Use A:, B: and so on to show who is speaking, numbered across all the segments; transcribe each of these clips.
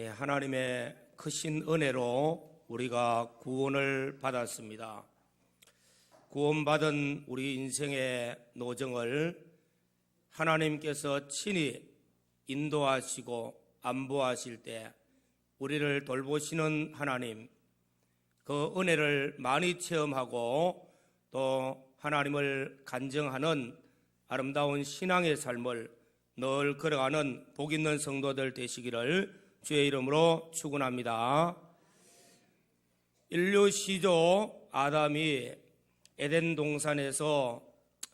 A: 하나님의 크신 은혜로 우리가 구원을 받았습니다. 구원받은 우리 인생의 노정을 하나님께서 친히 인도하시고 안보하실 때 우리를 돌보시는 하나님, 그 은혜를 많이 체험하고 또 하나님을 간증하는 아름다운 신앙의 삶을 늘 걸어가는 복 있는 성도들 되시기를 주의 이름으로 축원합니다. 인류 시조 아담이 에덴 동산에서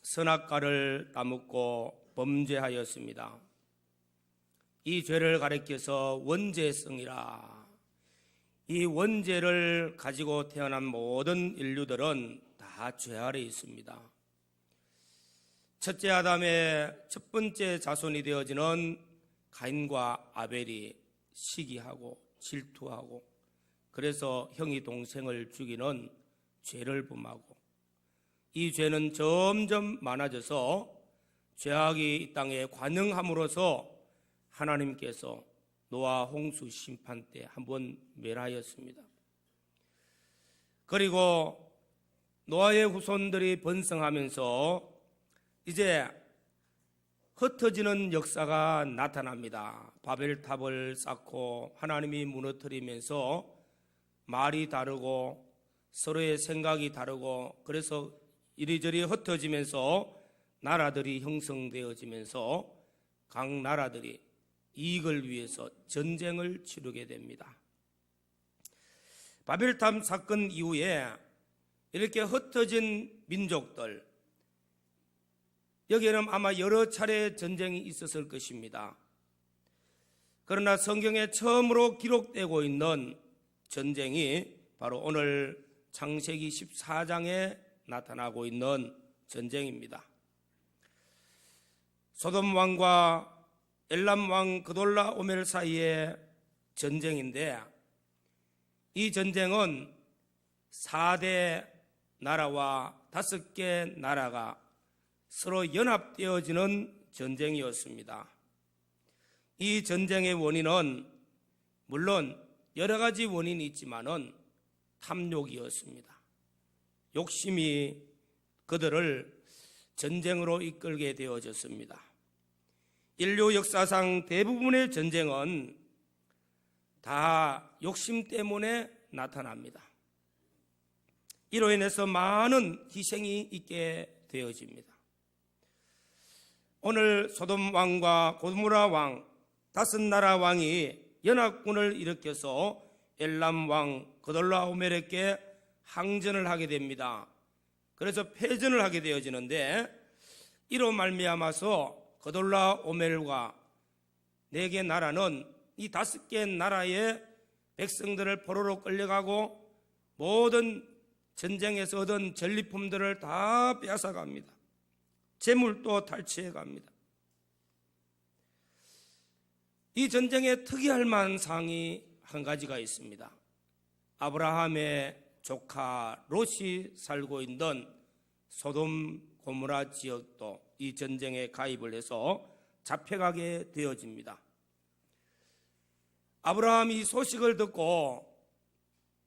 A: 선악과를 따먹고 범죄하였습니다. 이 죄를 가리켜서 원죄성이라, 이 원죄를 가지고 태어난 모든 인류들은 다 죄 아래 있습니다. 첫째 아담의 첫 번째 자손이 되어지는 가인과 아벨이 시기하고 질투하고, 그래서 형이 동생을 죽이는 죄를 범하고, 이 죄는 점점 많아져서 죄악이 이 땅에 관영함으로써 하나님께서 노아 홍수 심판 때 한번 멸하였습니다. 그리고 노아의 후손들이 번성하면서 이제 흩어지는 역사가 나타납니다. 바벨탑을 쌓고 하나님이 무너뜨리면서 말이 다르고 서로의 생각이 다르고, 그래서 이리저리 흩어지면서 나라들이 형성되어지면서 각 나라들이 이익을 위해서 전쟁을 치르게 됩니다. 바벨탑 사건 이후에 이렇게 흩어진 민족들, 여기에는 아마 여러 차례 전쟁이 있었을 것입니다. 그러나 성경에 처음으로 기록되고 있는 전쟁이 바로 오늘 창세기 14장에 나타나고 있는 전쟁입니다. 소돔 왕과 엘람 왕 그돌라오멜 사이의 전쟁인데, 이 전쟁은 4대 나라와 5개 나라가 서로 연합되어지는 전쟁이었습니다. 이 전쟁의 원인은 물론 여러 가지 원인이 있지만은 탐욕이었습니다. 욕심이 그들을 전쟁으로 이끌게 되어졌습니다. 인류 역사상 대부분의 전쟁은 다 욕심 때문에 나타납니다. 이로 인해서 많은 희생이 있게 되어집니다. 오늘 소돔 왕과 고모라 왕 5나라 왕이 연합군을 일으켜서 엘람 왕 그돌라오멜에게 항전을 하게 됩니다. 그래서 패전을 하게 되어지는데, 이로 말미암아서 그돌라오멜과 4개 나라는 이 5개 나라의 백성들을 포로로 끌려가고 모든 전쟁에서 얻은 전리품들을 다 빼앗아갑니다. 재물도 탈취해 갑니다. 이 전쟁에 특이할 만한 사항이 한 가지가 있습니다. 아브라함의 조카 롯이 살고 있는 소돔 고모라 지역도 이 전쟁에 가입을 해서 잡혀가게 되어집니다. 아브라함이 이 소식을 듣고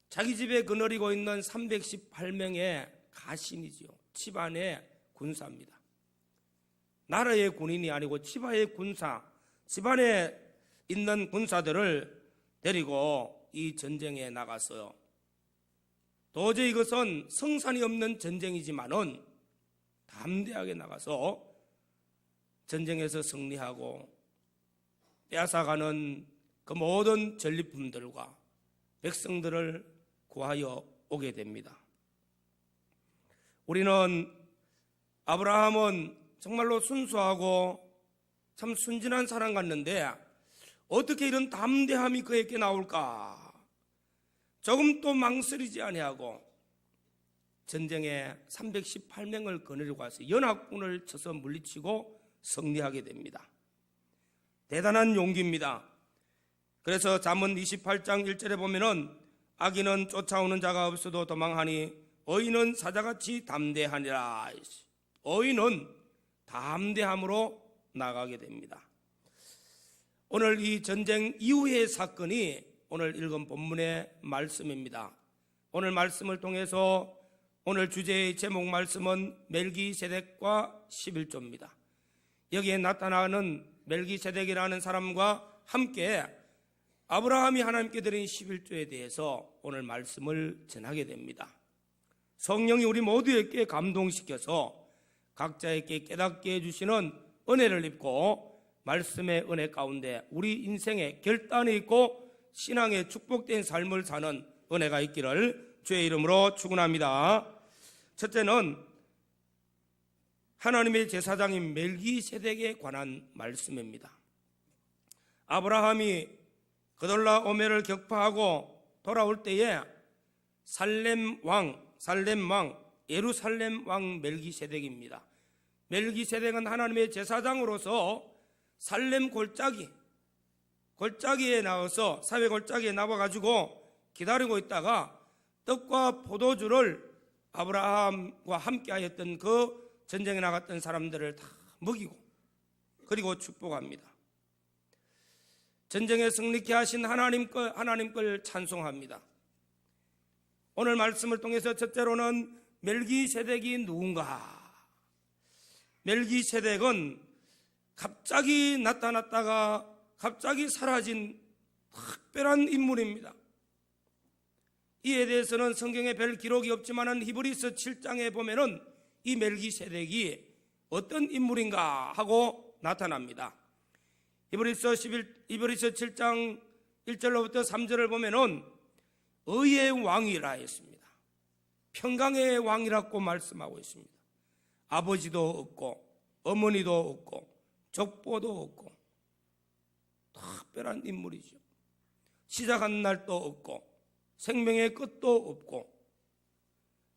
A: 자기 집에 거느리고 있는 318명의 가신이지요, 집안의 군사입니다. 나라의 군인이 아니고 집안의 군사, 집안에 있는 군사들을 데리고 이 전쟁에 나갔어요. 도저히 이것은 성산이 없는 전쟁이지만은 담대하게 나가서 전쟁에서 승리하고 빼앗아가는 그 모든 전리품들과 백성들을 구하여 오게 됩니다. 우리는 아브라함은 정말로 순수하고 참 순진한 사람 같는데 어떻게 이런 담대함이 그에게 나올까? 조금 또 망설이지 아니하고 전쟁에 318명을 거느리고 와서 연합군을 쳐서 물리치고 승리하게 됩니다. 대단한 용기입니다. 그래서 잠언 28장 1절에 보면은 악인은 쫓아오는 자가 없어도 도망하니 의인은 사자같이 담대하니라. 의인은 담대함으로 나가게 됩니다. 오늘 이 전쟁 이후의 사건이 오늘 읽은 본문의 말씀입니다. 오늘 말씀을 통해서 오늘 주제의 제목 말씀은 멜기세덱과 11조입니다. 여기에 나타나는 멜기세덱이라는 사람과 함께 아브라함이 하나님께 드린 11조에 대해서 오늘 말씀을 전하게 됩니다. 성령이 우리 모두에게 감동시켜서 각자에게 깨닫게 해주시는 은혜를 입고 말씀의 은혜 가운데 우리 인생의 결단이 있고 신앙의 축복된 삶을 사는 은혜가 있기를 주의 이름으로 축원합니다. 첫째는 하나님의 제사장인 멜기세덱에 관한 말씀입니다. 아브라함이 그돌라오멜을 격파하고 돌아올 때에 살렘 왕 예루살렘 왕 멜기세덱입니다. 멜기세덱은 하나님의 제사장으로서 살렘 골짜기에 나와서 사회 골짜기에 나와가지고 기다리고 있다가 떡과 포도주를 아브라함과 함께하였던 그 전쟁에 나갔던 사람들을 다 먹이고 그리고 축복합니다. 전쟁에 승리케 하신 하나님 걸 찬송합니다. 오늘 말씀을 통해서 첫째로는 멜기세덱이 누군가? 멜기세덱은 갑자기 나타났다가 갑자기 사라진 특별한 인물입니다. 이에 대해서는 성경에 별 기록이 없지만 히브리서 7장에 보면은 이 멜기세덱이 어떤 인물인가 하고 나타납니다. 히브리서 7장 1절로부터 3절을 보면은 의의 왕이라 했습니다. 평강의 왕이라고 말씀하고 있습니다. 아버지도 없고 어머니도 없고 족보도 없고 특별한 인물이죠. 시작한 날도 없고 생명의 끝도 없고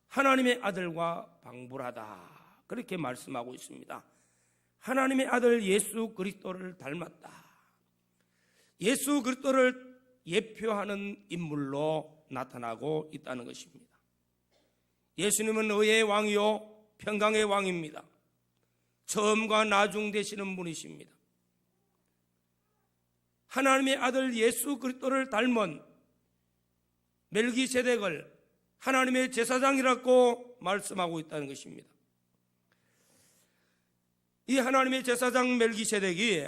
A: 하나님의 아들과 방불하다 그렇게 말씀하고 있습니다. 하나님의 아들 예수 그리스도를 닮았다. 예수 그리스도를 예표하는 인물로 나타나고 있다는 것입니다. 예수님은 의의 왕이요 평강의 왕입니다. 처음과 나중 되시는 분이십니다. 하나님의 아들 예수 그리스도를 닮은 멜기세덱을 하나님의 제사장이라고 말씀하고 있다는 것입니다. 이 하나님의 제사장 멜기세덱이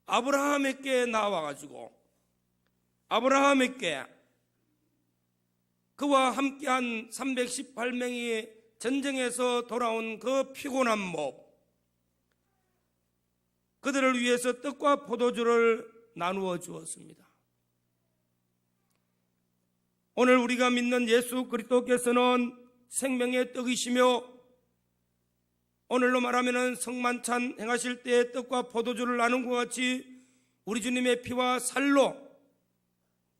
A: 아브라함에게 나와가지고 아브라함에게 그와 함께한 318명이 전쟁에서 돌아온 그 피곤한 목, 그들을 위해서 떡과 포도주를 나누어 주었습니다. 오늘 우리가 믿는 예수 그리스도께서는 생명의 떡이시며 오늘로 말하면 성만찬 행하실 때 떡과 포도주를 나눈 것 같이 우리 주님의 피와 살로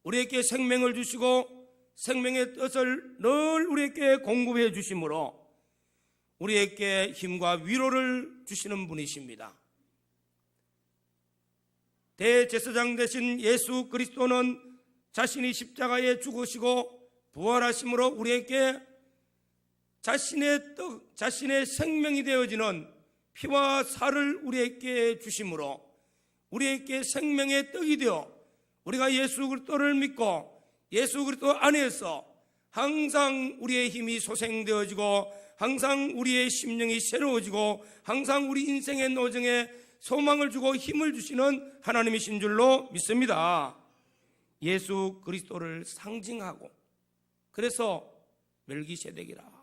A: 우리에게 생명을 주시고 생명의 뜻을 늘 우리에게 공급해 주심으로 우리에게 힘과 위로를 주시는 분이십니다. 대제사장 되신 예수 그리스도는 자신이 십자가에 죽으시고 부활하심으로 우리에게 자신의 떡, 자신의 생명이 되어지는 피와 살을 우리에게 주심으로 우리에게 생명의 떡이 되어 우리가 예수 그리스도를 믿고 예수 그리스도 안에서 항상 우리의 힘이 소생되어지고 항상 우리의 심령이 새로워지고 항상 우리 인생의 노정에 소망을 주고 힘을 주시는 하나님이신 줄로 믿습니다. 예수 그리스도를 상징하고 그래서 멜기세덱이라.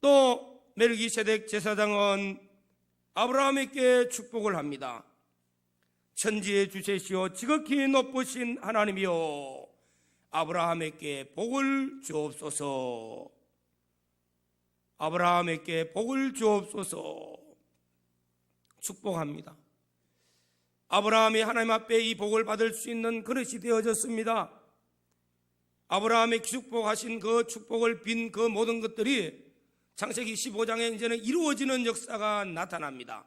A: 또 멜기세덱 제사장은 아브라함에게 축복을 합니다. 천지의 주제시오 지극히 높으신 하나님이여 아브라함에게 복을 주옵소서. 아브라함에게 복을 주옵소서. 축복합니다. 아브라함이 하나님 앞에 이 복을 받을 수 있는 그릇이 되어졌습니다. 아브라함의 축복하신 그 축복을 빈 그 모든 것들이 창세기 15장에 이제는 이루어지는 역사가 나타납니다.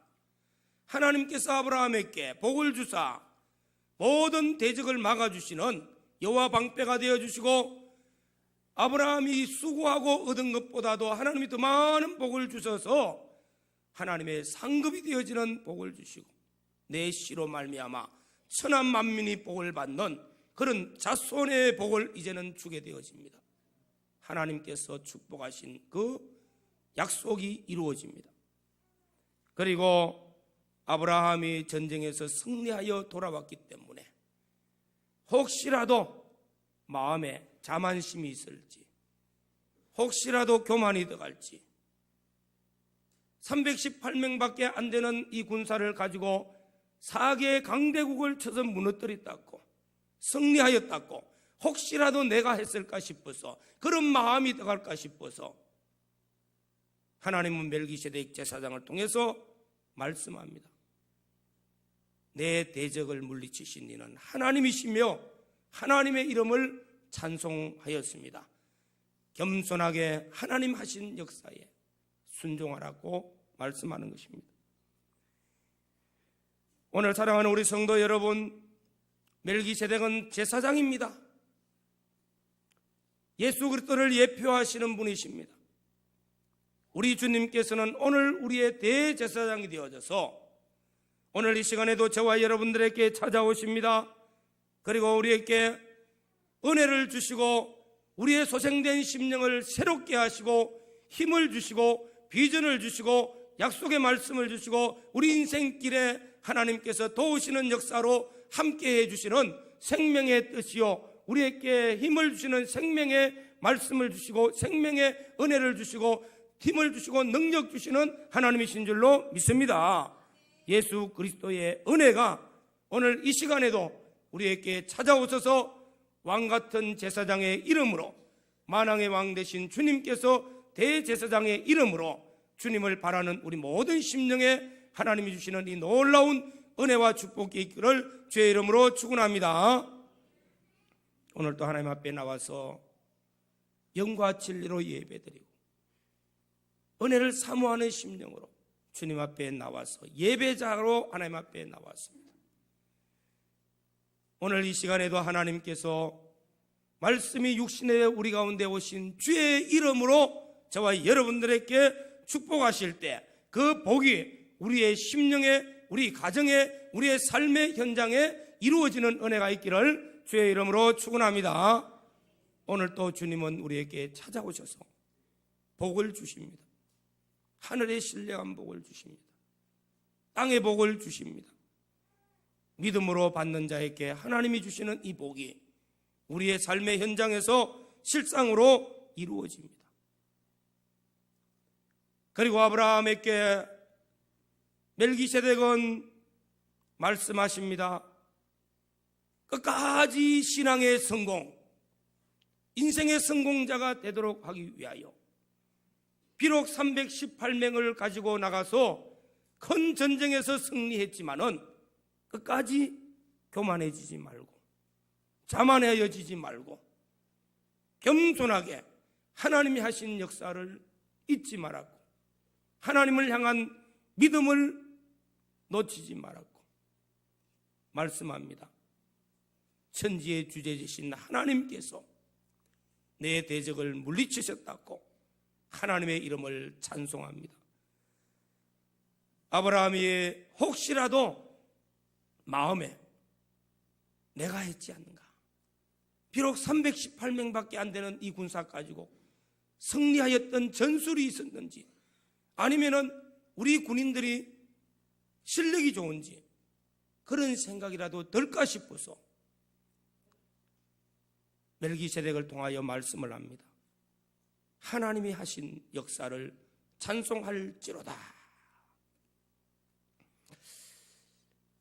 A: 하나님께서 아브라함에게 복을 주사 모든 대적을 막아주시는 여호와 방패가 되어주시고 아브라함이 수고하고 얻은 것보다도 하나님이 더 많은 복을 주셔서 하나님의 상급이 되어지는 복을 주시고 내 씨로 말미암아 천한 만민이 복을 받는 그런 자손의 복을 이제는 주게 되어집니다. 하나님께서 축복하신 그 약속이 이루어집니다. 그리고 아브라함이 전쟁에서 승리하여 돌아왔기 때문에 혹시라도 마음에 자만심이 있을지, 혹시라도 교만이 들어갈지, 318명밖에 안 되는 이 군사를 가지고 4개의 강대국을 쳐서 무너뜨렸다고, 승리하였다고, 혹시라도 내가 했을까 싶어서, 그런 마음이 들어갈까 싶어서 하나님은 멜기세덱 제사장을 통해서 말씀합니다. 내 대적을 물리치신 이는 하나님이시며 하나님의 이름을 찬송하였습니다. 겸손하게 하나님 하신 역사에 순종하라고 말씀하는 것입니다. 오늘 사랑하는 우리 성도 여러분, 멜기세덱은 제사장입니다. 예수 그리스도를 예표하시는 분이십니다. 우리 주님께서는 오늘 우리의 대제사장이 되어져서 오늘 이 시간에도 저와 여러분들에게 찾아오십니다. 그리고 우리에게 은혜를 주시고 우리의 소생된 심령을 새롭게 하시고 힘을 주시고 비전을 주시고 약속의 말씀을 주시고 우리 인생길에 하나님께서 도우시는 역사로 함께해 주시는 생명의 뜻이요, 우리에게 힘을 주시는 생명의 말씀을 주시고 생명의 은혜를 주시고 힘을 주시고 능력 주시는 하나님이신 줄로 믿습니다. 예수 그리스도의 은혜가 오늘 이 시간에도 우리에게 찾아오셔서 왕같은 제사장의 이름으로, 만왕의 왕 되신 주님께서 대제사장의 이름으로 주님을 바라는 우리 모든 심령에 하나님이 주시는 이 놀라운 은혜와 축복이 있기를 주의 이름으로 축원합니다. 오늘도 하나님 앞에 나와서 영과 진리로 예배드리고 은혜를 사모하는 심령으로 주님 앞에 나와서 예배자로 하나님 앞에 나왔습니다. 오늘 이 시간에도 하나님께서 말씀이 육신의 우리 가운데 오신 주의 이름으로 저와 여러분들에게 축복하실 때 그 복이 우리의 심령에, 우리 가정에, 우리의 삶의 현장에 이루어지는 은혜가 있기를 주의 이름으로 축원합니다. 오늘 또 주님은 우리에게 찾아오셔서 복을 주십니다. 하늘의 신령한 복을 주십니다. 땅의 복을 주십니다. 믿음으로 받는 자에게 하나님이 주시는 이 복이 우리의 삶의 현장에서 실상으로 이루어집니다. 그리고 아브라함에게 멜기세덱은 말씀하십니다. 끝까지 신앙의 성공, 인생의 성공자가 되도록 하기 위하여 비록 318명을 가지고 나가서 큰 전쟁에서 승리했지만은 끝까지 교만해지지 말고 자만해지지 말고 겸손하게 하나님이 하신 역사를 잊지 말았고 하나님을 향한 믿음을 놓치지 말았고 말씀합니다. 천지의 주제이신 하나님께서 내 대적을 물리치셨다고 하나님의 이름을 찬송합니다. 아브라함이 혹시라도 마음에 내가 했지 않는가, 비록 318명밖에 안 되는 이 군사 가지고 승리하였던 전술이 있었는지, 아니면은 우리 군인들이 실력이 좋은지 그런 생각이라도 들까 싶어서 멜기세덱을 통하여 말씀을 합니다. 하나님이 하신 역사를 찬송할지로다.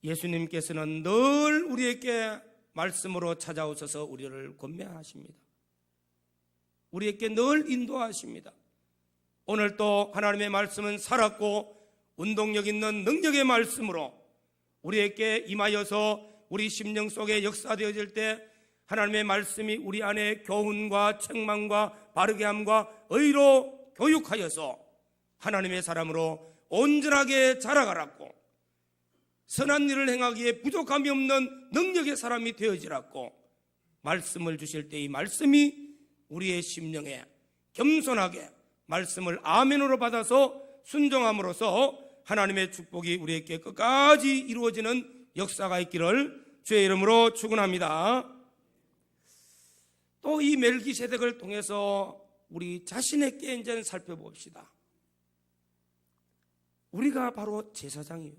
A: 예수님께서는 늘 우리에게 말씀으로 찾아오셔서 우리를 권면하십니다. 우리에게 늘 인도하십니다. 오늘 또 하나님의 말씀은 살았고 운동력 있는 능력의 말씀으로 우리에게 임하여서 우리 심령 속에 역사되어질 때 하나님의 말씀이 우리 안에 교훈과 책망과 바르게 함과 의로 교육하여서 하나님의 사람으로 온전하게 자라가라고, 선한 일을 행하기에 부족함이 없는 능력의 사람이 되어지라고 말씀을 주실 때 이 말씀이 우리의 심령에 겸손하게 말씀을 아멘으로 받아서 순종함으로써 하나님의 축복이 우리에게 끝까지 이루어지는 역사가 있기를 주의 이름으로 축원합니다. 또 이 멜기세덱을 통해서 우리 자신에게 이제 살펴봅시다. 우리가 바로 제사장이에요.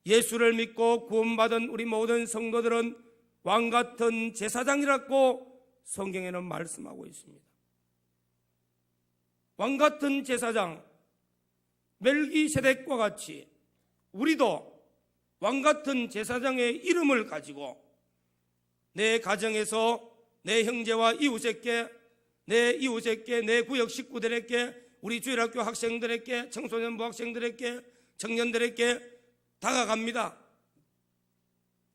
A: 예수를 믿고 구원받은 우리 모든 성도들은 왕같은 제사장이라고 성경에는 말씀하고 있습니다. 왕같은 제사장 멜기세덱과 같이 우리도 왕같은 제사장의 이름을 가지고 내 가정에서 내 형제와 이웃에게, 내 구역 식구들에게, 우리 주일학교 학생들에게, 청소년부 학생들에게, 청년들에게 다가갑니다.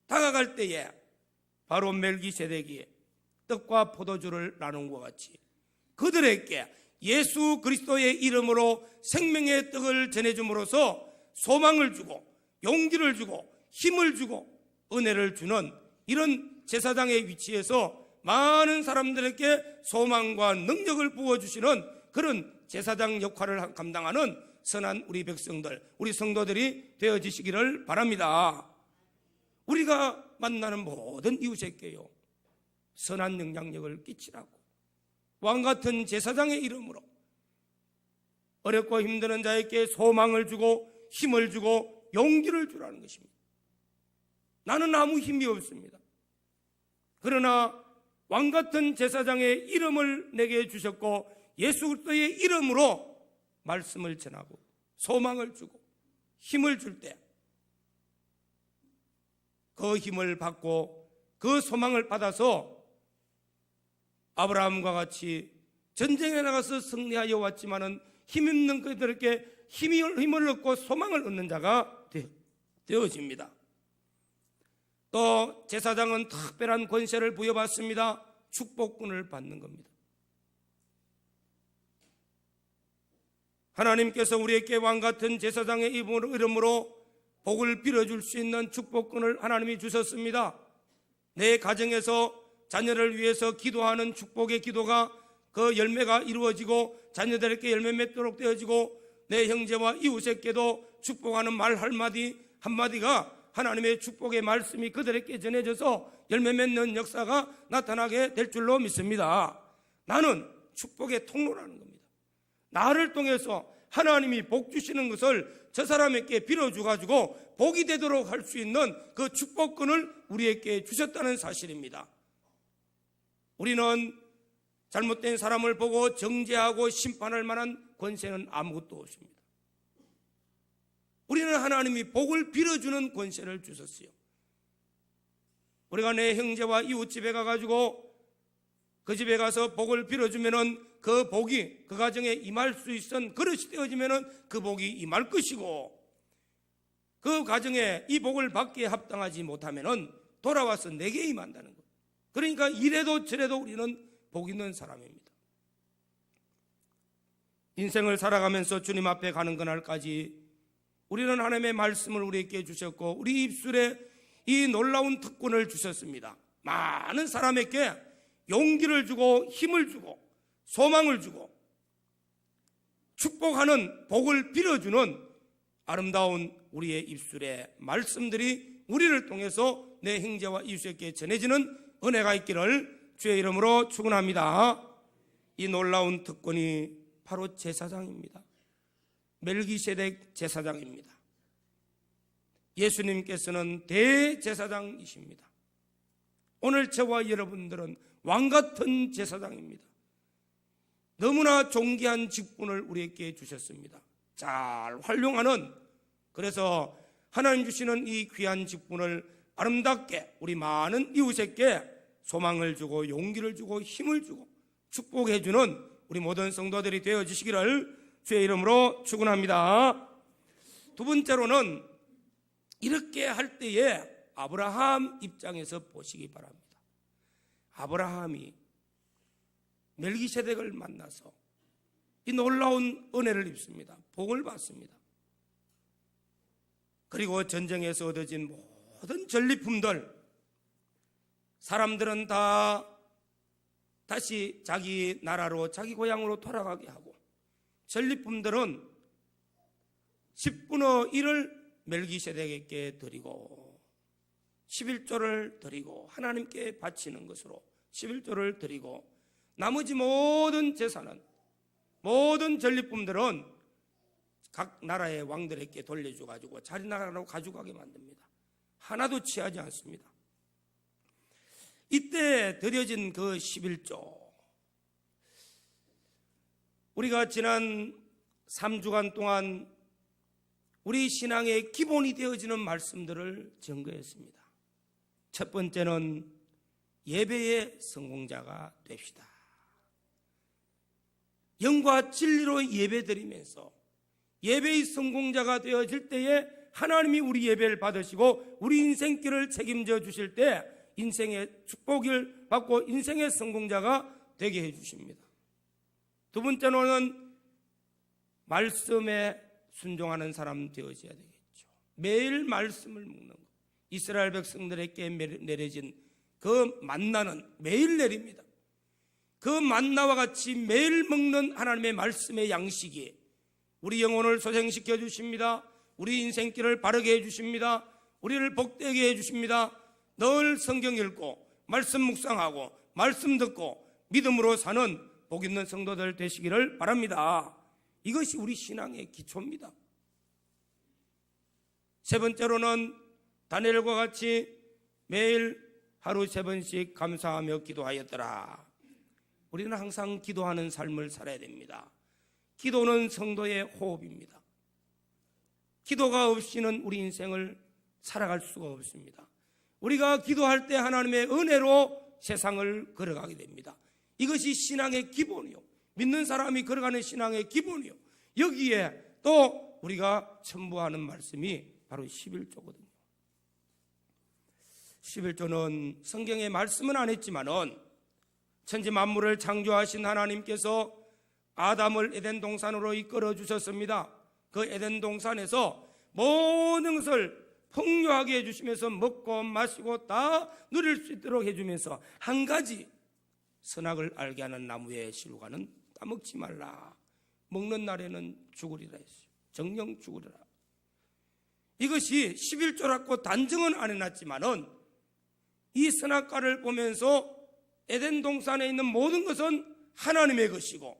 A: 다가갈 때에 바로 멜기세덱이 떡과 포도주를 나눈 것 같이 그들에게 예수 그리스도의 이름으로 생명의 떡을 전해줌으로써 소망을 주고 용기를 주고 힘을 주고 은혜를 주는 이런 제사장의 위치에서 많은 사람들에게 소망과 능력을 부어주시는 그런 제사장 역할을 감당하는 선한 우리 백성들, 우리 성도들이 되어지시기를 바랍니다. 우리가 만나는 모든 이웃에게요 선한 영향력을 끼치라고 왕같은 제사장의 이름으로 어렵고 힘드는 자에게 소망을 주고 힘을 주고 용기를 주라는 것입니다. 나는 아무 힘이 없습니다. 그러나 왕같은 제사장의 이름을 내게 주셨고 예수 그리스도의 이름으로 말씀을 전하고 소망을 주고 힘을 줄 때 그 힘을 받고 그 소망을 받아서 아브라함과 같이 전쟁에 나가서 승리하여 왔지만은 힘있는 그들에게 힘을 얻고 소망을 얻는 자가 되어집니다. 또 제사장은 특별한 권세를 부여받습니다. 축복권을 받는 겁니다. 하나님께서 우리에게 왕같은 제사장의 이름으로 복을 빌어줄 수 있는 축복권을 하나님이 주셨습니다. 내 가정에서 자녀를 위해서 기도하는 축복의 기도가 그 열매가 이루어지고 자녀들에게 열매 맺도록 되어지고 내 형제와 이웃에게도 축복하는 말 한마디가 하나님의 축복의 말씀이 그들에게 전해져서 열매 맺는 역사가 나타나게 될 줄로 믿습니다. 나는 축복의 통로라는 겁니다. 나를 통해서 하나님이 복 주시는 것을 저 사람에게 빌어주가지고 복이 되도록 할 수 있는 그 축복권을 우리에게 주셨다는 사실입니다. 우리는 잘못된 사람을 보고 정죄하고 심판할 만한 권세는 아무것도 없습니다. 우리는 하나님이 복을 빌어주는 권세를 주셨어요. 우리가 내 형제와 이웃 집에 가가지고 그 집에 가서 복을 빌어주면은 그 복이 그 가정에 임할 수 있는 그릇이 되어지면은 그 복이 임할 것이고 그 가정에 이 복을 받기에 합당하지 못하면은 돌아와서 내게 임한다는 것. 그러니까 이래도 저래도 우리는 복 있는 사람입니다. 인생을 살아가면서 주님 앞에 가는 그날까지 우리는 하나님의 말씀을 우리에게 주셨고 우리 입술에 이 놀라운 특권을 주셨습니다. 많은 사람에게 용기를 주고 힘을 주고 소망을 주고 축복하는 복을 빌어주는 아름다운 우리의 입술의 말씀들이 우리를 통해서 내 형제와 이웃에게 전해지는 은혜가 있기를 주의 이름으로 축원합니다. 이 놀라운 특권이 바로 제사장입니다. 멜기세덱 제사장입니다. 예수님께서는 대제사장이십니다. 오늘 저와 여러분들은 왕같은 제사장입니다. 너무나 존귀한 직분을 우리에게 주셨습니다. 잘 활용하는, 그래서 하나님 주시는 이 귀한 직분을 아름답게 우리 많은 이웃에게 소망을 주고 용기를 주고 힘을 주고 축복해 주는 우리 모든 성도들이 되어 주시기를 주의 이름으로 축원합니다. 두 번째로는 이렇게 할 때에 아브라함 입장에서 보시기 바랍니다. 아브라함이 멜기세덱을 만나서 이 놀라운 은혜를 입습니다. 복을 받습니다. 그리고 전쟁에서 얻어진 모든 전리품들, 사람들은 다 다시 자기 나라로 자기 고향으로 돌아가게 하고 전리품들은 10분의 1을 멜기세덱에게 드리고 11조를 드리고 하나님께 바치는 것으로 11조를 드리고 나머지 모든 재산은, 모든 전리품들은 각 나라의 왕들에게 돌려줘가지고 자기 나라로 가져가게 만듭니다. 하나도 취하지 않습니다. 이때 드려진 그 11조, 우리가 지난 3주간 동안 우리 신앙의 기본이 되어지는 말씀들을 증거했습니다. 첫 번째는 예배의 성공자가 됩시다. 영과 진리로 예배드리면서 예배의 성공자가 되어질 때에 하나님이 우리 예배를 받으시고 우리 인생길을 책임져 주실 때 인생의 축복을 받고 인생의 성공자가 되게 해주십니다. 두 번째로는 말씀에 순종하는 사람 되어져야 되겠죠. 매일 말씀을 먹는 것. 이스라엘 백성들에게 내려진 그 만나는 매일 내립니다. 그 만나와 같이 매일 먹는 하나님의 말씀의 양식이 우리 영혼을 소생시켜 주십니다. 우리 인생길을 바르게 해주십니다. 우리를 복되게 해주십니다. 늘 성경 읽고 말씀 묵상하고 말씀 듣고 믿음으로 사는 복 있는 성도들 되시기를 바랍니다. 이것이 우리 신앙의 기초입니다. 세 번째로는 다니엘과 같이 매일 하루 3번씩 감사하며 기도하였더라. 우리는 항상 기도하는 삶을 살아야 됩니다. 기도는 성도의 호흡입니다. 기도가 없이는 우리 인생을 살아갈 수가 없습니다. 우리가 기도할 때 하나님의 은혜로 세상을 걸어가게 됩니다. 이것이 신앙의 기본이요, 믿는 사람이 걸어가는 신앙의 기본이요, 여기에 또 우리가 첨부하는 말씀이 바로 11조거든요 11조는 성경의 말씀은 안 했지만은 천지 만물을 창조하신 하나님께서 아담을 에덴 동산으로 이끌어 주셨습니다. 그 에덴 동산에서 모든 것을 풍요하게 해주시면서 먹고 마시고 다 누릴 수 있도록 해주면서 한 가지, 선악을 알게 하는 나무의 실과는 따먹지 말라. 먹는 날에는 죽으리라 했어요. 정령 죽으리라. 이것이 11조라고 단정은 안 해놨지만은 이 선악과를 보면서 에덴 동산에 있는 모든 것은 하나님의 것이고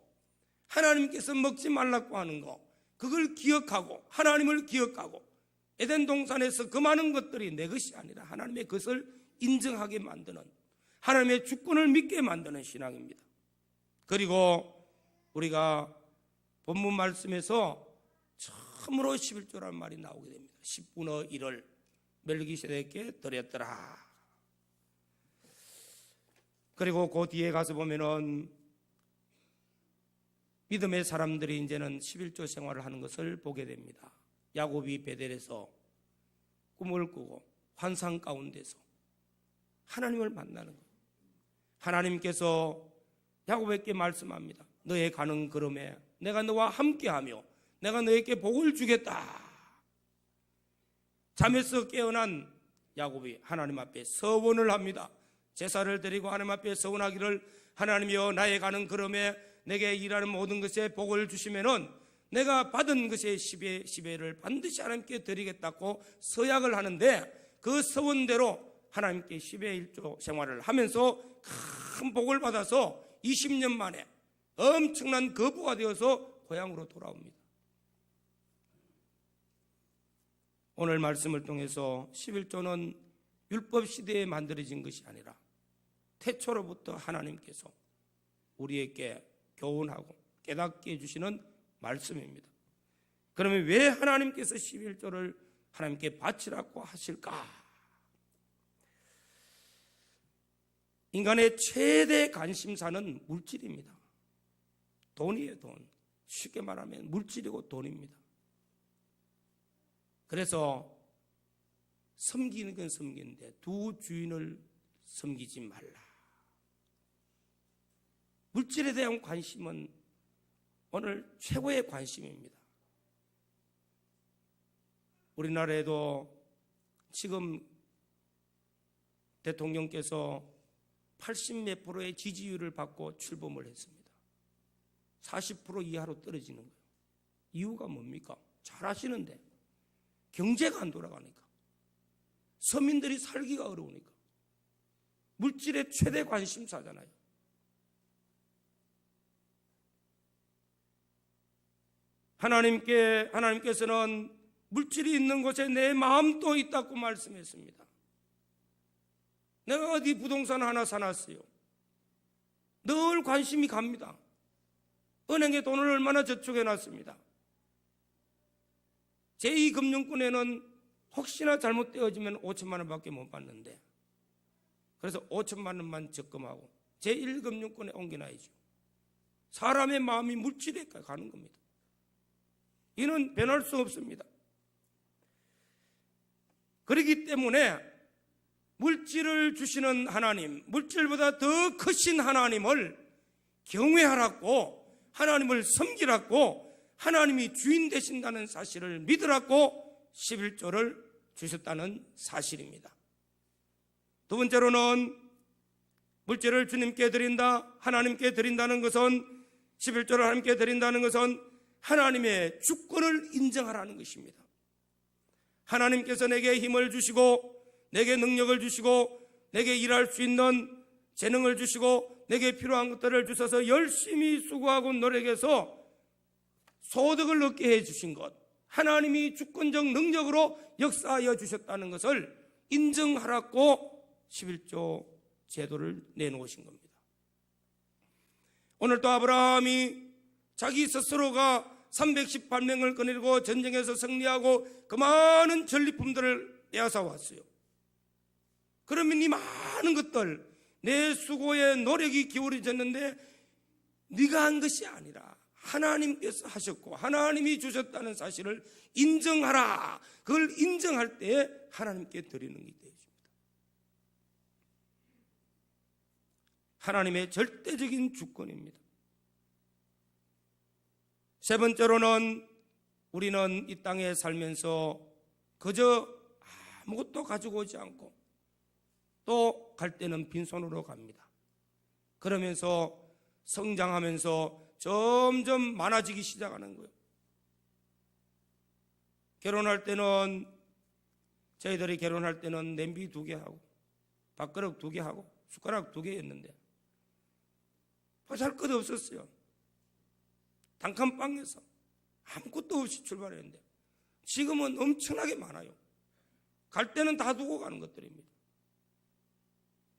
A: 하나님께서 먹지 말라고 하는 거, 그걸 기억하고 하나님을 기억하고 에덴 동산에서 그 많은 것들이 내 것이 아니라 하나님의 것을 인정하게 만드는, 하나님의 주권을 믿게 만드는 신앙입니다. 그리고 우리가 본문 말씀에서 처음으로 11조라는 말이 나오게 됩니다. 10분의 1을 멜기세덱에게 드렸더라. 그리고 그 뒤에 가서 보면은 믿음의 사람들이 이제는 11조 생활을 하는 것을 보게 됩니다. 야곱이 베델에서 꿈을 꾸고 환상 가운데서 하나님을 만나는 거예요. 하나님께서 야곱에게 말씀합니다. 너의 가는 걸음에 내가 너와 함께하며 내가 너에게 복을 주겠다. 잠에서 깨어난 야곱이 하나님 앞에 서원을 합니다. 제사를 드리고 하나님 앞에 서원하기를, 하나님이여 나의 가는 걸음에 내게 일하는 모든 것에 복을 주시면은 내가 받은 것의 10배를 반드시 하나님께 드리겠다고 서약을 하는데, 그 서원대로 하나님께 10의 1조 생활을 하면서 큰 복을 받아서 20년 만에 엄청난 거부가 되어서 고향으로 돌아옵니다. 오늘 말씀을 통해서 11조는 율법 시대에 만들어진 것이 아니라 태초로부터 하나님께서 우리에게 교훈하고 깨닫게 해주시는 말씀입니다. 그러면 왜 하나님께서 11조를 하나님께 바치라고 하실까? 인간의 최대 관심사는 물질입니다. 돈이에요, 돈. 쉽게 말하면 물질이고 돈입니다. 그래서 섬기는 건 섬기는데 두 주인을 섬기지 말라. 물질에 대한 관심은 오늘 최고의 관심입니다. 우리나라에도 지금 대통령께서 80몇 프로의 지지율을 받고 출범을 했습니다. 40% 이하로 떨어지는 거예요. 이유가 뭡니까? 잘 아시는데 경제가 안 돌아가니까, 서민들이 살기가 어려우니까 물질의 최대 관심사잖아요. 하나님께서는 물질이 있는 곳에 내 마음도 있다고 말씀했습니다. 내가 어디 부동산 하나 사놨어요. 늘 관심이 갑니다. 은행에 돈을 얼마나 저축해놨습니다. 제2금융권에는 혹시나 잘못되어지면 5천만 원밖에 못 받는데, 그래서 5천만 원만 적금하고 제1금융권에 옮겨놔야죠. 사람의 마음이 물질에 가는 겁니다. 이는 변할 수 없습니다. 그렇기 때문에 물질을 주시는 하나님, 물질보다 더 크신 하나님을 경외하라고, 하나님을 섬기라고, 하나님이 주인 되신다는 사실을 믿으라고 11조를 주셨다는 사실입니다. 두 번째로는 물질을 주님께 드린다, 하나님께 드린다는 것은, 11조를 하나님께 드린다는 것은 하나님의 주권을 인정하라는 것입니다. 하나님께서 내게 힘을 주시고, 내게 능력을 주시고, 내게 일할 수 있는 재능을 주시고, 내게 필요한 것들을 주셔서 열심히 수고하고 노력해서 소득을 얻게 해주신 것, 하나님이 주권적 능력으로 역사하여 주셨다는 것을 인정하라고 11조 제도를 내놓으신 겁니다. 오늘 또 아브라함이 자기 스스로가 318명을 거느리고 전쟁에서 승리하고 그 많은 전리품들을 빼앗아 왔어요. 그러면 이 많은 것들, 내 수고에 노력이 기울어졌는데 네가 한 것이 아니라 하나님께서 하셨고 하나님이 주셨다는 사실을 인정하라. 그걸 인정할 때 하나님께 드리는 게 되어집니다. 하나님의 절대적인 주권입니다. 세 번째로는 우리는 이 땅에 살면서 그저 아무것도 가지고 오지 않고 또 갈 때는 빈손으로 갑니다. 그러면서 성장하면서 점점 많아지기 시작하는 거예요. 저희들이 결혼할 때는 냄비 2개 하고 밥그릇 2개 하고 숟가락 2개였는데 살 것 없었어요. 단칸방에서 아무것도 없이 출발했는데 지금은 엄청나게 많아요. 갈 때는 다 두고 가는 것들입니다.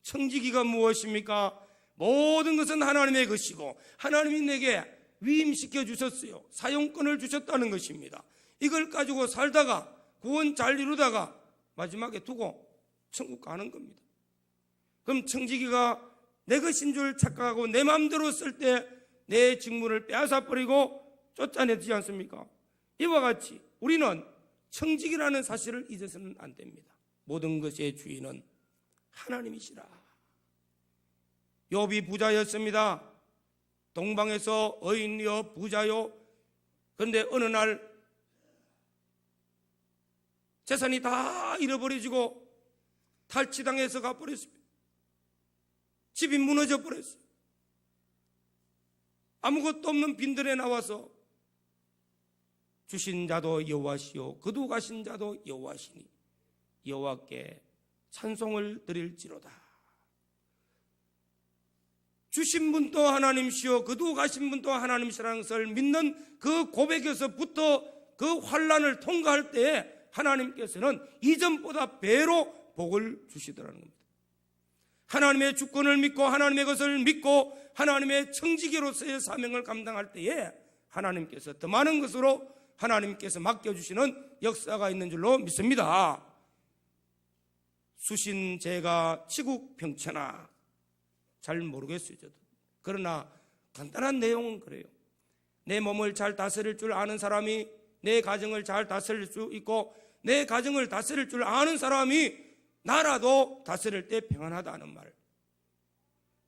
A: 청지기가 무엇입니까? 모든 것은 하나님의 것이고 하나님이 내게 위임시켜 주셨어요. 사용권을 주셨다는 것입니다. 이걸 가지고 살다가 구원 잘 이루다가 마지막에 두고 천국 가는 겁니다. 그럼 청지기가 내 것인 줄 착각하고 내 마음대로 쓸 때 내 직분을 빼앗아 버리고 쫓아내지 않습니까? 이와 같이 우리는 청지기라는 사실을 잊어서는 안 됩니다. 모든 것의 주인은 하나님이시라. 욥이 부자였습니다. 동방에서 어인이여 부자요. 그런데 어느 날 재산이 다 잃어버려지고 탈취당해서 가버렸습니다. 집이 무너져 버렸어요. 아무것도 없는 빈들에 나와서 주신 자도 여호와시요 거두 가신 자도 여호와시니 여호와께 찬송을 드릴지로다. 주신 분도 하나님이시요 거두 가신 분도 하나님이시라는 것을 믿는 그 고백에서부터 그 환난을 통과할 때에 하나님께서는 이전보다 배로 복을 주시더라는 겁니다. 하나님의 주권을 믿고 하나님의 것을 믿고 하나님의 청지기로서의 사명을 감당할 때에 하나님께서 더 많은 것으로 하나님께서 맡겨주시는 역사가 있는 줄로 믿습니다. 수신 제가 치국 평천하 잘 모르겠어요. 저도. 그러나 간단한 내용은 그래요. 내 몸을 잘 다스릴 줄 아는 사람이 내 가정을 잘 다스릴 수 있고 내 가정을 다스릴 줄 아는 사람이 나라도 다스릴 때 평안하다는 말.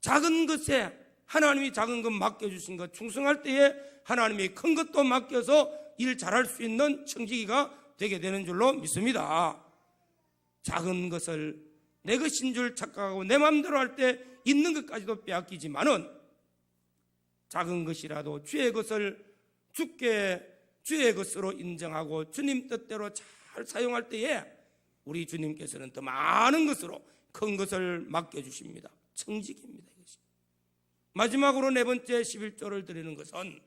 A: 작은 것에 하나님이 작은 것 맡겨주신 것 충성할 때에 하나님이 큰 것도 맡겨서 일 잘할 수 있는 청지기가 되게 되는 줄로 믿습니다. 작은 것을 내 것인 줄 착각하고 내 마음대로 할 때 있는 것까지도 빼앗기지만은 작은 것이라도 주의 것을 주께 주의 것으로 인정하고 주님 뜻대로 잘 사용할 때에 우리 주님께서는 더 많은 것으로 큰 것을 맡겨주십니다. 청직입니다. 이것이. 마지막으로 네 번째 11조를 드리는 것은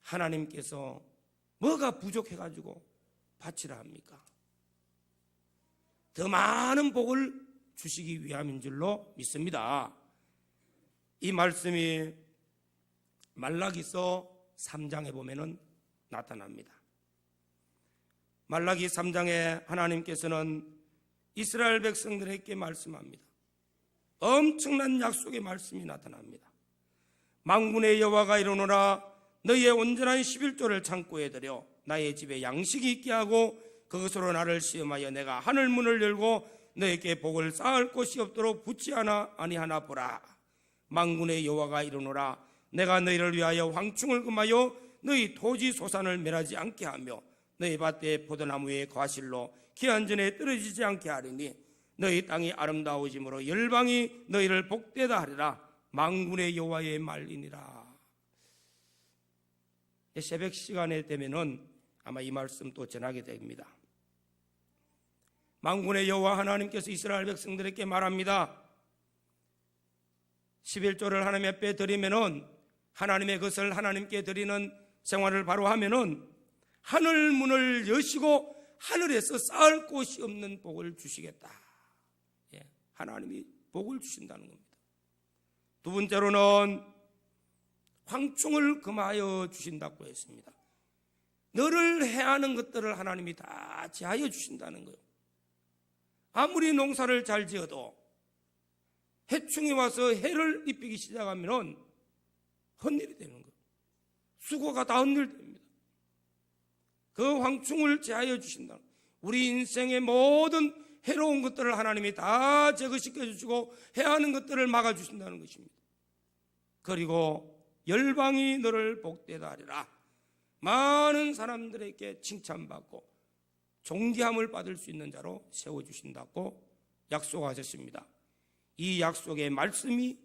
A: 하나님께서 뭐가 부족해가지고 바치라 합니까? 더 많은 복을 주시기 위함인 줄로 믿습니다. 이 말씀이 말라기서 3장에 보면은 나타납니다. 말라기 3장에 하나님께서는 이스라엘 백성들에게 말씀합니다. 엄청난 약속의 말씀이 나타납니다. 만군의 여호와가 이르노라 너희의 온전한 11조를 창고에 들여 나의 집에 양식이 있게 하고 그것으로 나를 시험하여 내가 하늘 문을 열고 너에게 복을 쌓을 곳이 없도록 붙지 아니하나 보라. 만군의 여호와가 이르노라 내가 너희를 위하여 황충을 금하여 너희 토지 소산을 멸하지 않게 하며 너희 밭에 포도나무의 과실로 기한 전에 떨어지지 않게 하리니 너희 땅이 아름다워짐으로 열방이 너희를 복되다 하리라. 만군의 여호와의 말이니라. 새벽 시간에 되면은 아마 이 말씀 또 전하게 됩니다. 만군의 여호와 하나님께서 이스라엘 백성들에게 말합니다. 11조를 하나님 앞에 드리면은 하나님의 것을 하나님께 드리는 생활을 바로 하면은 하늘 문을 여시고 하늘에서 쌓을 곳이 없는 복을 주시겠다. 하나님이 복을 주신다는 겁니다. 두 번째로는 황충을 금하여 주신다고 했습니다. 너를 해하는 것들을 하나님이 다 제하여 주신다는 거예요. 아무리 농사를 잘 지어도 해충이 와서 해를 입히기 시작하면 헛일이 되는 거예요. 수고가 다 헛일됩니다. 그 황충을 제하여 주신다. 우리 인생의 모든 해로운 것들을 하나님이 다 제거시켜 주시고 해하는 것들을 막아주신다는 것입니다. 그리고 열방이 너를 복되다 하리라. 많은 사람들에게 칭찬받고 존귀함을 받을 수 있는 자로 세워주신다고 약속하셨습니다. 이 약속의 말씀이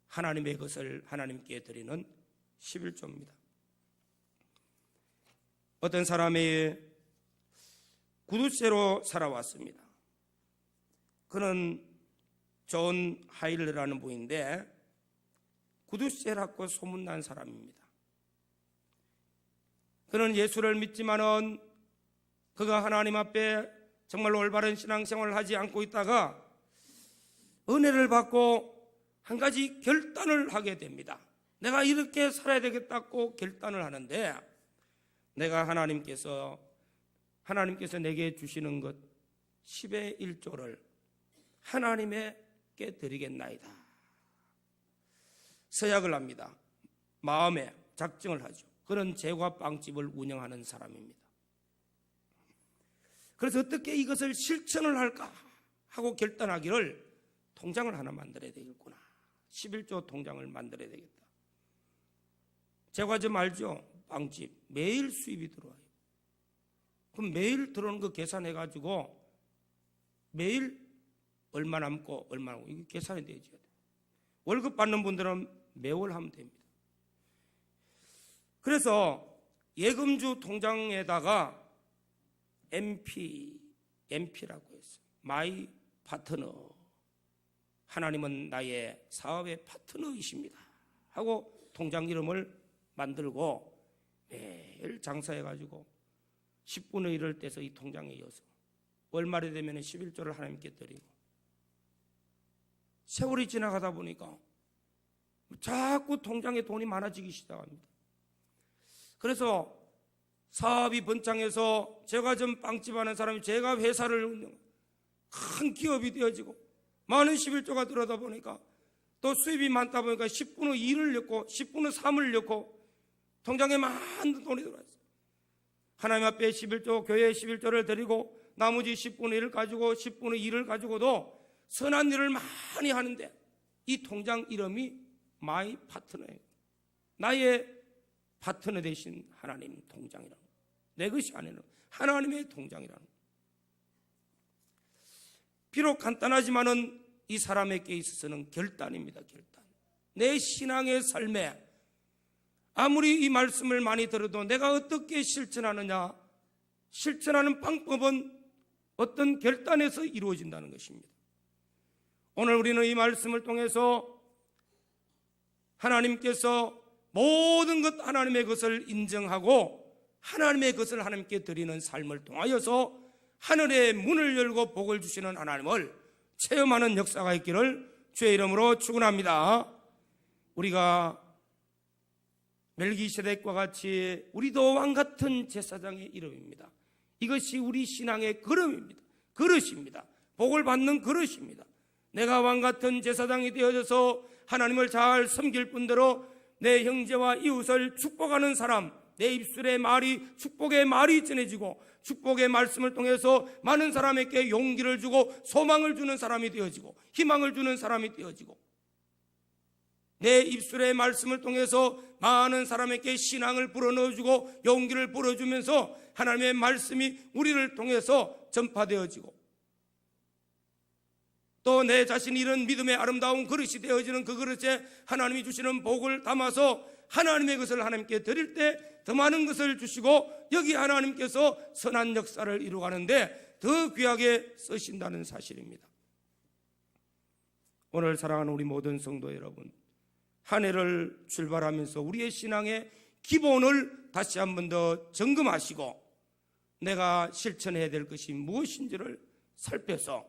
A: 하나님의 것을 하나님께 드리는 11조입니다. 어떤 사람이 구두쇠로 살아왔습니다. 그는 존 하일러라는 분인데 구두쇠라고 소문난 사람입니다. 그는 예수를 믿지만은 그가 하나님 앞에 정말로 올바른 신앙생활을 하지 않고 있다가 은혜를 받고 한 가지 결단을 하게 됩니다. 내가 이렇게 살아야 되겠다고 결단을 하는데 내가 하나님께서 내게 주시는 것 10의 1조를 하나님께 드리겠나이다. 서약을 합니다. 마음에 작정을 하죠. 그런 제과 빵집을 운영하는 사람입니다. 그래서 어떻게 이것을 실천을 할까 하고 결단하기를 통장을 하나 만들어야 되겠구나. 11조 통장을 만들어야 되겠다. 제과점 알죠? 빵집. 매일 수입이 들어와요. 그럼 매일 들어오는 거 계산해가지고 매일 얼마 남고 얼마 남고 이게 계산이 되죠. 월급 받는 분들은 매월 하면 됩니다. 그래서 예금주 통장에다가 MP라고 했어요. 마이 파트너. 하나님은 나의 사업의 파트너이십니다. 하고 통장 이름을 만들고 매일 장사해가지고 10분의 1을 떼서 이 통장에 이어서 월말이 되면 11조를 하나님께 드리고 세월이 지나가다 보니까 자꾸 통장에 돈이 많아지기 시작합니다. 그래서 사업이 번창해서 제가 좀 빵집 하는 사람이 제가 회사를 운영 큰 기업이 되어지고 많은 11조가 들어다 보니까 또 수입이 많다 보니까 10분의 2를 넣고 10분의 3을 넣고 통장에 많은 돈이 들어왔어요. 하나님 앞에 11조, 교회에 11조를 드리고 나머지 10분의 1을 가지고 10분의 2를 가지고도 선한 일을 많이 하는데 이 통장 이름이 마이 파트너예요. 나의 파트너 되신 하나님 통장이라는 거예요. 내 것이 아니라 하나님의 통장이라는 거예요. 비록 간단하지만은 이 사람에게 있어서는 결단입니다. 결단. 내 신앙의 삶에 아무리 이 말씀을 많이 들어도 내가 어떻게 실천하느냐, 실천하는 방법은 어떤 결단에서 이루어진다는 것입니다. 오늘 우리는 이 말씀을 통해서 하나님께서 모든 것 하나님의 것을 인정하고 하나님의 것을 하나님께 드리는 삶을 통하여서 하늘의 문을 열고 복을 주시는 하나님을 체험하는 역사가 있기를 주의 이름으로 축원합니다. 우리가 멜기세덱과 같이 우리도 왕같은 제사장의 이름입니다. 이것이 우리 신앙의 그릇입니다. 복을 받는 그릇입니다. 내가 왕같은 제사장이 되어져서 하나님을 잘 섬길 뿐더러 내 형제와 이웃을 축복하는 사람, 내 입술의 말이 축복의 말이 전해지고 축복의 말씀을 통해서 많은 사람에게 용기를 주고 소망을 주는 사람이 되어지고 희망을 주는 사람이 되어지고 내 입술의 말씀을 통해서 많은 사람에게 신앙을 불어넣어주고 용기를 불어주면서 하나님의 말씀이 우리를 통해서 전파되어지고 또 내 자신이 이런 믿음의 아름다운 그릇이 되어지는 그 그릇에 하나님이 주시는 복을 담아서 하나님의 것을 하나님께 드릴 때 더 많은 것을 주시고 여기 하나님께서 선한 역사를 이루어가는데 더 귀하게 쓰신다는 사실입니다. 오늘 사랑하는 우리 모든 성도 여러분, 한 해를 출발하면서 우리의 신앙의 기본을 다시 한 번 더 점검하시고 내가 실천해야 될 것이 무엇인지를 살펴서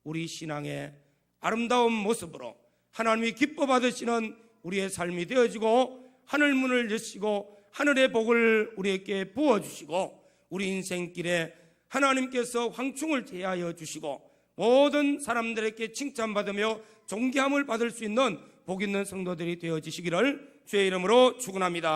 A: 우리 신앙의 아름다운 모습으로 하나님이 기뻐 받으시는 우리의 삶이 되어지고 하늘 문을 여시고 하늘의 복을 우리에게 부어주시고 우리 인생길에 하나님께서 황충을 제하여 주시고 모든 사람들에게 칭찬받으며 존귀함을 받을 수 있는 복 있는 성도들이 되어지시기를 주의 이름으로 축원합니다.